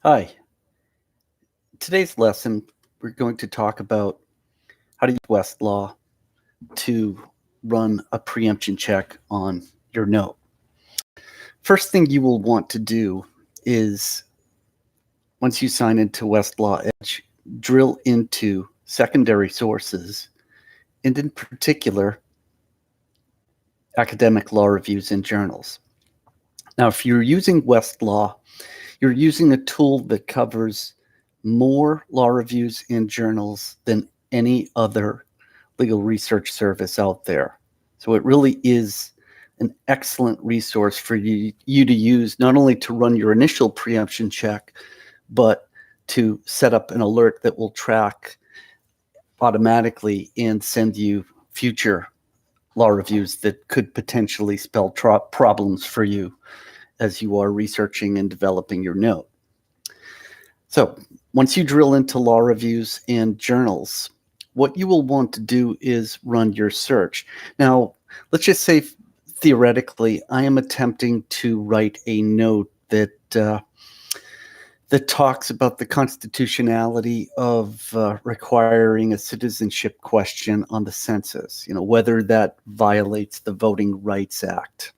Hi. Today's lesson, we're going to talk about how to use Westlaw to run a preemption check on your note. First thing you will want to do is, once you sign into Westlaw Edge, drill into secondary sources, and in particular, academic law reviews and journals. Now, if you're using Westlaw, you're using a tool that covers more law reviews and journals than any other legal research service out there. So it really is an excellent resource for you to use, not only to run your initial preemption check, but to set up an alert that will track automatically and send you future law reviews that could potentially spell problems for you as you are researching and developing your note. So once you drill into law reviews and journals, what you will want to do is run your search. Now, let's just say theoretically, I am attempting to write a note that talks about the constitutionality of requiring a citizenship question on the census, whether that violates the Voting Rights Act.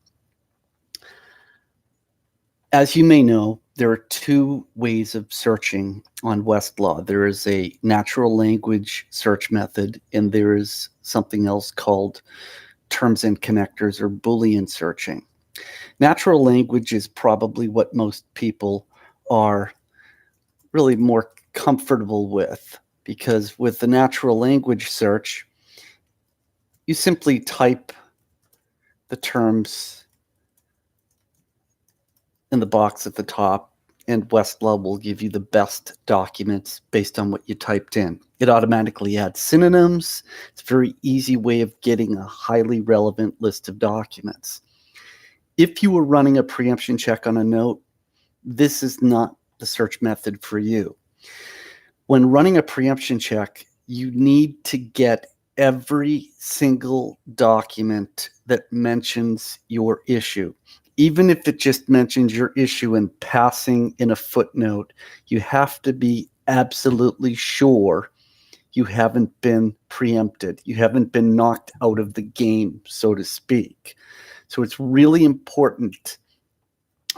As you may know, there are two ways of searching on Westlaw. There is a natural language search method, and there is something else called terms and connectors or Boolean searching. Natural language is probably what most people are really more comfortable with, because with the natural language search, you simply type the terms in the box at the top, and Westlaw will give you the best documents based on what you typed in. It automatically adds synonyms. It's a very easy way of getting a highly relevant list of documents. If you were running a preemption check on a note, this is not the search method for you. When running a preemption check, you need to get every single document that mentions your issue. Even if it just mentions your issue in passing in a footnote, you have to be absolutely sure you haven't been preempted. You haven't been knocked out of the game, so to speak. So it's really important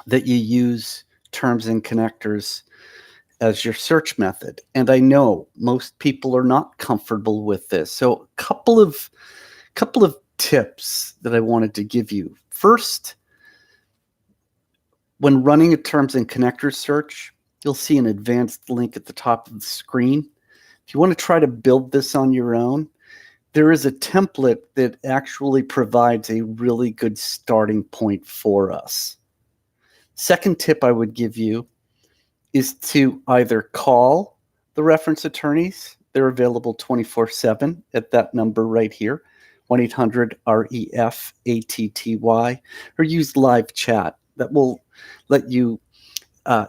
that you use terms and connectors as your search method. And I know most people are not comfortable with this. So a couple of tips that I wanted to give you. First, when running a terms and connectors search, you'll see an advanced link at the top of the screen. If you want to try to build this on your own, there is a template that actually provides a really good starting point for us. Second tip I would give you is to either call the reference attorneys. They're available 24/7 at that number right here, 1-800-REF-ATTY, or use live chat. That will let you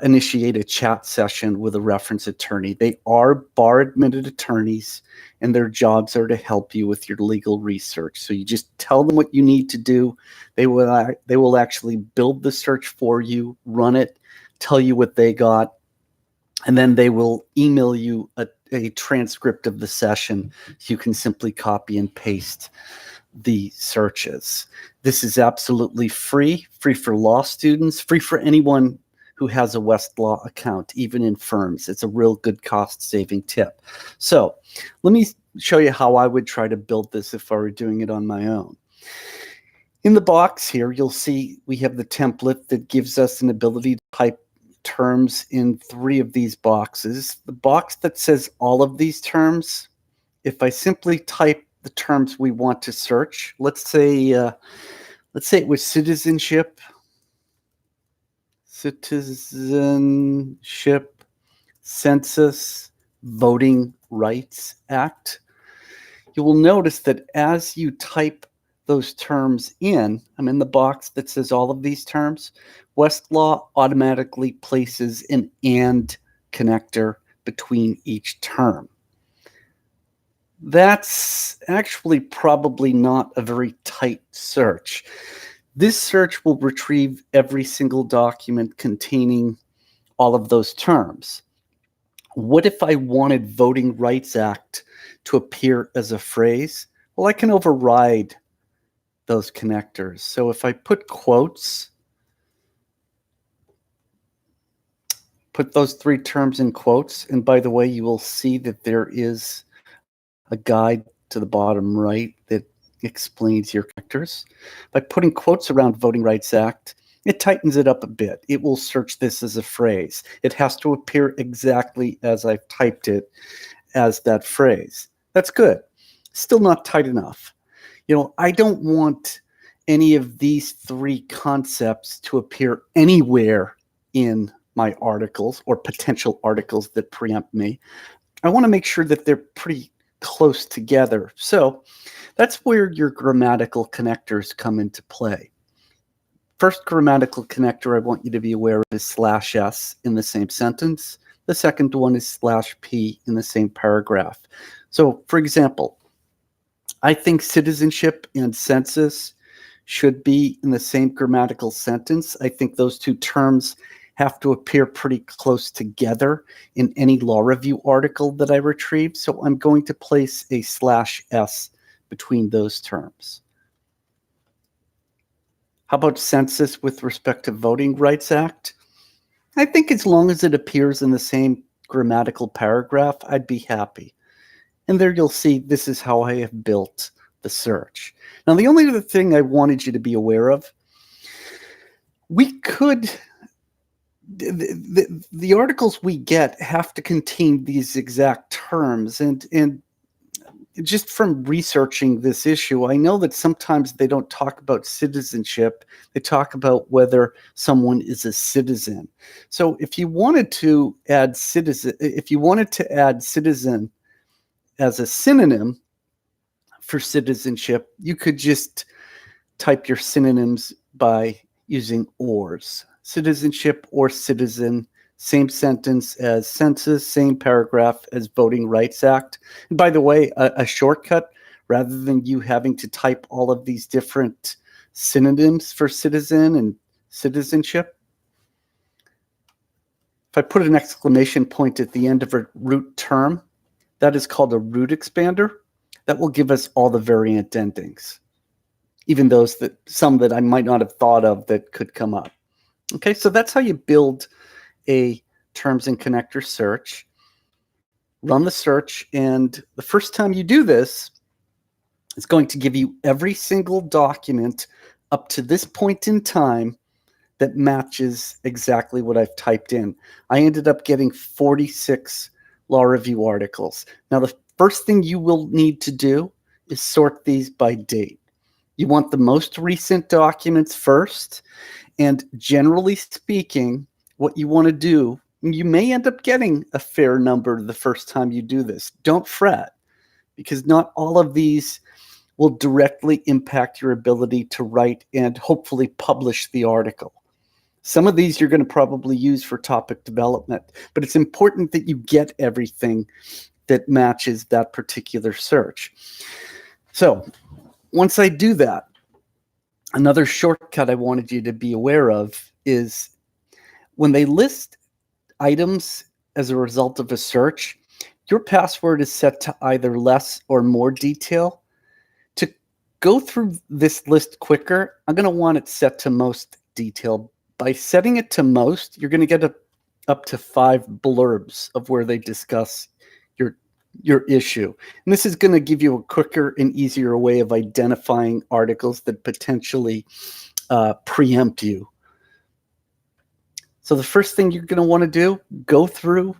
initiate a chat session with a reference attorney. They are bar-admitted attorneys, and their jobs are to help you with your legal research. So you just tell them what you need to do. They will actually build the search for you, run it, tell you what they got, and then they will email you a transcript of the session so you can simply copy and paste the searches. This is absolutely free for law students, free for anyone who has a Westlaw account, even in firms. It's a real good cost-saving tip. So let me show you how I would try to build this if I were doing it on my own. In the box here, you'll see we have the template that gives us an ability to type terms in 3 of these boxes. The box that says all of these terms, if I simply type the terms we want to search, let's say it was citizenship, census, Voting Rights Act. You will notice that as you type those terms in, I'm in the box that says all of these terms, Westlaw automatically places an AND connector between each term. That's actually probably not a very tight search. This search will retrieve every single document containing all of those terms. What if I wanted Voting Rights Act to appear as a phrase? Well, I can override those connectors. So if I put quotes, put those three terms in quotes, and by the way, you will see that there is a guide to the bottom right that explains your connectors. By putting quotes around Voting Rights Act, it tightens it up a bit. It will search this as a phrase. It has to appear exactly as I've typed it as that phrase. That's good. Still not tight enough. I don't want any of these three concepts to appear anywhere in my articles or potential articles that preempt me. I want to make sure that they're pretty close together. So that's where your grammatical connectors come into play. First grammatical connector I want you to be aware of is /s in the same sentence. The second one is /p in the same paragraph. So, for example, I think citizenship and census should be in the same grammatical sentence. I think those two terms have to appear pretty close together in any law review article that I retrieve. So I'm going to place a /s between those terms. How about census with respect to Voting Rights Act? I think as long as it appears in the same grammatical paragraph, I'd be happy. And there you'll see this is how I have built the search. Now, the only other thing I wanted you to be aware of, we could, the articles we get have to contain these exact terms. And just from researching this issue, I know that sometimes they don't talk about citizenship. They talk about whether someone is a citizen. So if you wanted to add citizen as a synonym for citizenship, you could just type your synonyms by using ORs. Citizenship or citizen, same sentence as census, same paragraph as Voting Rights Act. And by the way, a shortcut, rather than you having to type all of these different synonyms for citizen and citizenship, if I put an exclamation point at the end of a root term, that is called a root expander. That will give us all the variant endings, even some that I might not have thought of that could come up. Okay, so that's how you build a terms and connector search. Run the search, and the first time you do this, it's going to give you every single document up to this point in time that matches exactly what I've typed in. I ended up getting 46 law review articles. Now, the first thing you will need to do is sort these by date. You want the most recent documents first, and generally speaking, what you want to do, you may end up getting a fair number the first time you do this. Don't fret, because not all of these will directly impact your ability to write and hopefully publish the article. Some of these you're going to probably use for topic development, but it's important that you get everything that matches that particular search. So once I do that, another shortcut I wanted you to be aware of is when they list items as a result of a search, your password is set to either less or more detail. To go through this list quicker, I'm going to want it set to most detail. By setting it to most, you're going to get up to 5 blurbs of where they discuss your issue. And this is going to give you a quicker and easier way of identifying articles that potentially preempt you. So the first thing you're going to want to do, go through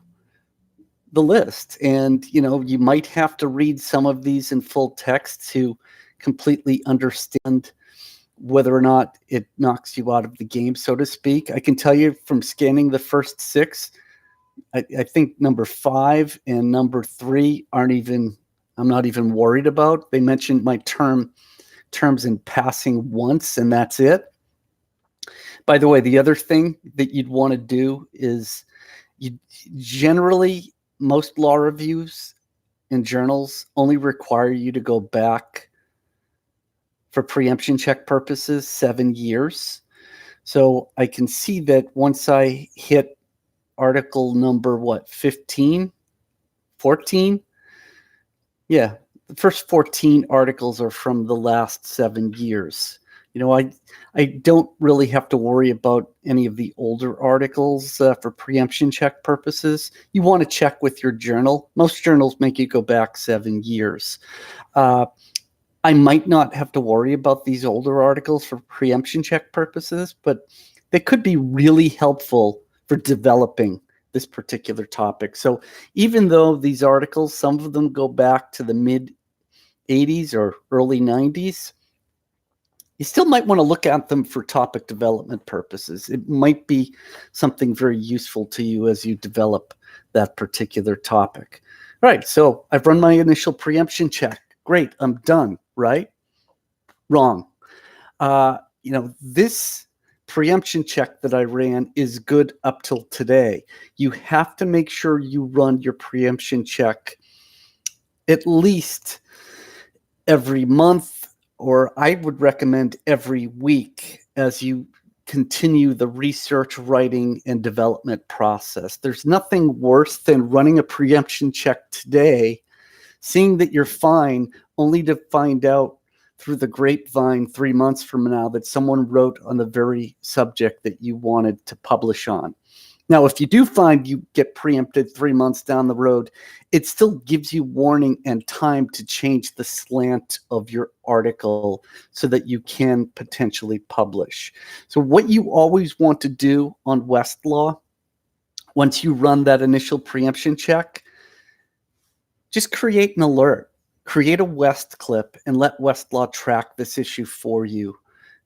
the list. And, you might have to read some of these in full text to completely understand whether or not it knocks you out of the game, so to speak. I can tell you from scanning the first 6, I think number 5 and number 3 I'm not even worried about. They mentioned my terms in passing once, and that's it. By the way, the other thing that you'd want to do is generally, most law reviews and journals only require you to go back for preemption check purposes 7 years. So I can see that once I hit article number, 15, 14? Yeah, the first 14 articles are from the last 7 years. I don't really have to worry about any of the older articles for preemption check purposes. You want to check with your journal. Most journals make you go back 7 years. I might not have to worry about these older articles for preemption check purposes, but they could be really helpful for developing this particular topic. So even though these articles, some of them go back to the mid 80s or early 90s, you still might want to look at them for topic development purposes. It might be something very useful to you as you develop that particular topic. All right, so I've run my initial preemption check. Great, I'm done, right? Wrong. This preemption check that I ran is good up till today. You have to make sure you run your preemption check at least every month, or I would recommend every week as you continue the research, writing, and development process. There's nothing worse than running a preemption check today, seeing that you're fine, only to find out through the grapevine 3 months from now that someone wrote on the very subject that you wanted to publish on. Now, if you do find you get preempted 3 months down the road, it still gives you warning and time to change the slant of your article so that you can potentially publish. So what you always want to do on Westlaw, once you run that initial preemption check, just create an alert. Create a West clip and let Westlaw track this issue for you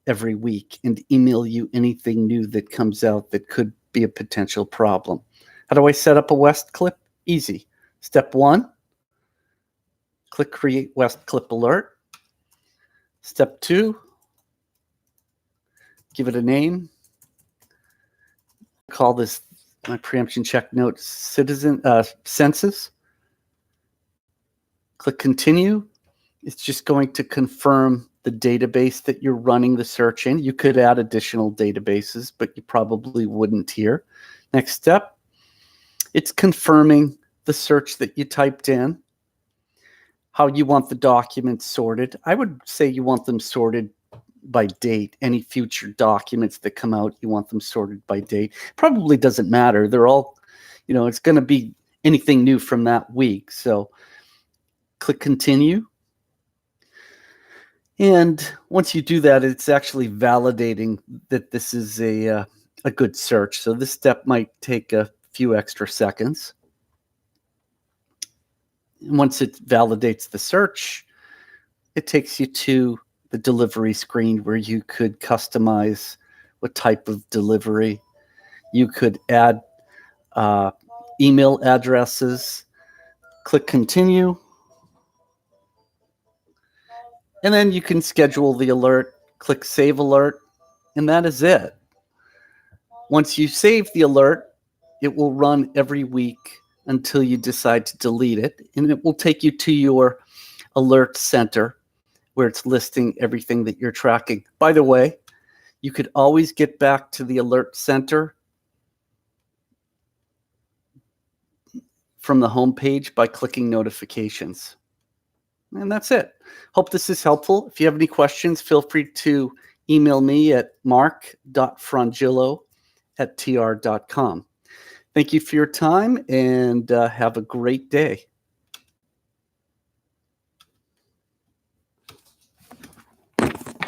every week and email you anything new that comes out that could be a potential problem. How do I set up a West clip? Easy. Step 1, click Create West Clip Alert. Step 2, give it a name. Call this my preemption check note census. Click Continue. It's just going to confirm the database that you're running the search in. You could add additional databases, but you probably wouldn't here. Next step, it's confirming the search that you typed in, how you want the documents sorted. I would say you want them sorted by date. Any future documents that come out, you want them sorted by date. Probably doesn't matter. They're all, it's going to be anything new from that week. So click Continue. And once you do that, it's actually validating that this is a good search. So this step might take a few extra seconds. And once it validates the search, it takes you to the delivery screen where you could customize what type of delivery. You could add email addresses. Click Continue. And then you can schedule the alert, click Save Alert, and that is it. Once you save the alert, it will run every week until you decide to delete it, and it will take you to your alert center where it's listing everything that you're tracking. By the way, you could always get back to the alert center from the home page by clicking Notifications. And that's it. Hope this is helpful. If you have any questions, feel free to email me at mark.frangillo@tr.com. Thank you for your time and have a great day.